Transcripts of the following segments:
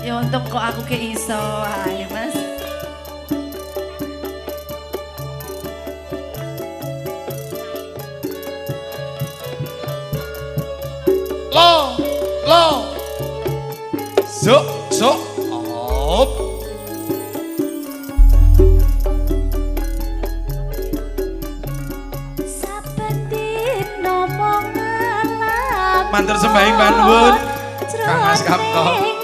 Ya untung kok aku ke iso. Ayo Mas. Lo. Zuk. Op. Mantur sembahyang panuwun Kang Mas Kapto.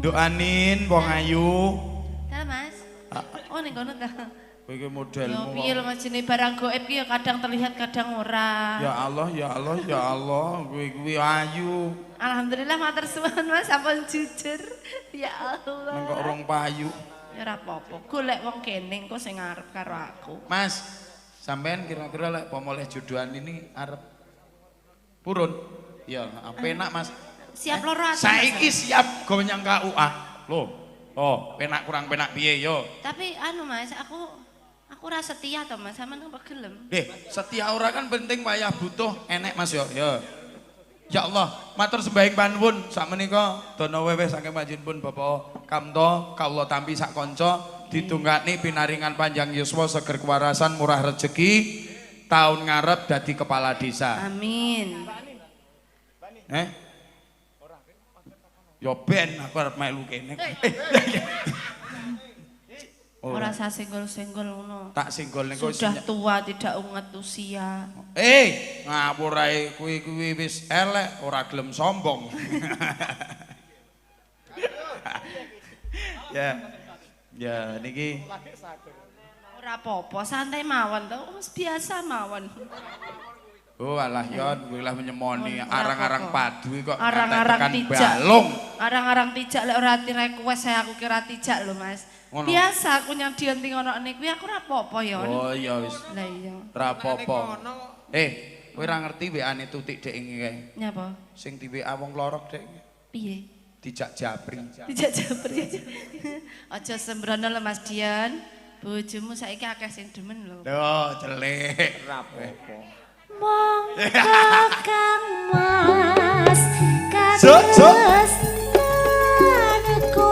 Doanin wong ayu. Halo Mas. Oh ning kono ta. Kowe iki modelmu. Yo piye lho Mas jenenge barang gaib ki ya kadang terlihat kadang ora. Ya Allah, kowe kuwi ayu. Alhamdulillah matur suwun Mas sampun jujur. Ya Allah. Nang kok rong payu. Ya ora apa-apa. Golek wong kene engko sing arep karo aku. Mas, sampean kira-kira lek pemoleh jodohan ini arep purun? Ya, penak Mas. Siap loro ati. Saiki siap gawe nyang KUA. Loh. Oh, penak kurang penak piye yo? Tapi anu Mas, aku ora setia to Mas, sampean kok gelem. Setia ora kan penting wayah butuh enek Mas yo. Ya Allah, matur sembahyang panuwun sakmenika dana weweh saking panjenengan Bapak Kamto kawula tampi sak kanca ditungakni pinaringan panjang yuswa seger kewarasan murah rejeki tahun ngarep dadi kepala desa. Amin. Yo ben aku arep melu kene. Ora usah senggol-senggol ngono. Tak senggol ning Sudah tua tidak unget usia. Ngawur ae kuwi wis elek ora gelem sombong. Ya niki Ora apa-apa, santai mawon to. Wis biasa mawon. Oh alah yon, kuwi lah menyemoni arang-arang padu kok arang-arang tijak. Arang-arang tijak lek ora request saya aku kira tijak lho Mas. Biasa aku nyang dionti ngono kuwi aku ora apa-apa yon. Oh iya wis. Lah iya. Ora apa-apa. Kowe ora ngerti WA-ne Tutik Dek iki kae. Nyapa? Sing di WA wong lorok Dek. Piye? Dijak japri. Dijak japri. Aja sembrono lho Mas Dian. Bojomu saiki akeh sing demen lho. Loh, celik. Ora apa-apa. Monggo Kang Mas kados anku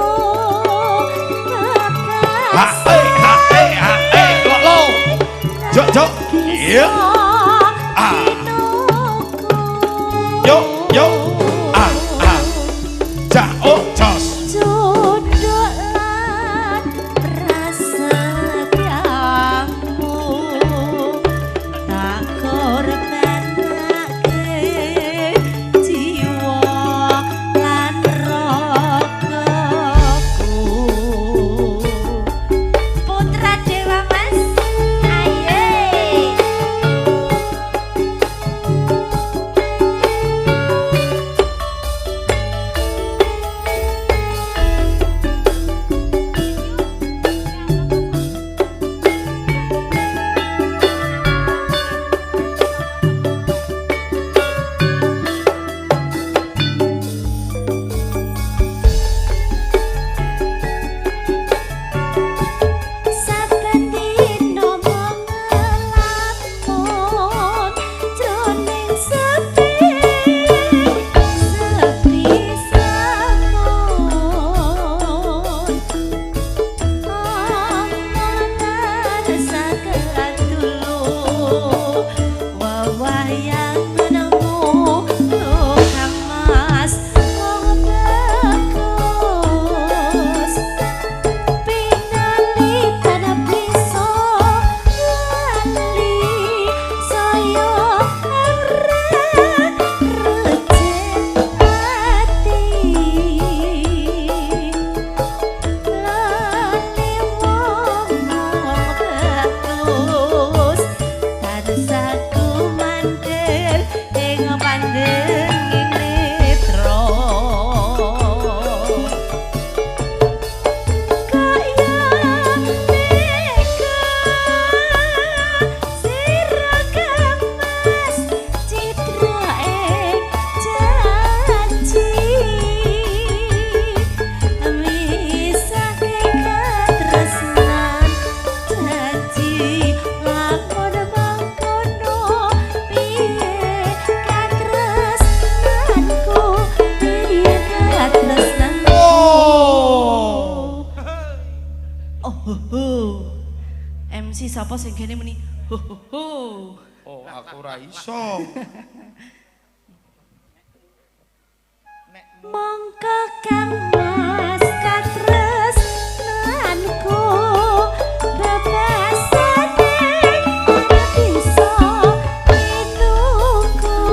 lo jok iya yo jao jos sapa sing kene muni ho ho ho. Oh, aku ora iso. Mongko Kang Mas katresnanku bebasane bisa minuku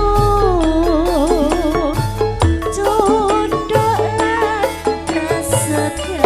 cunduk lan prasetya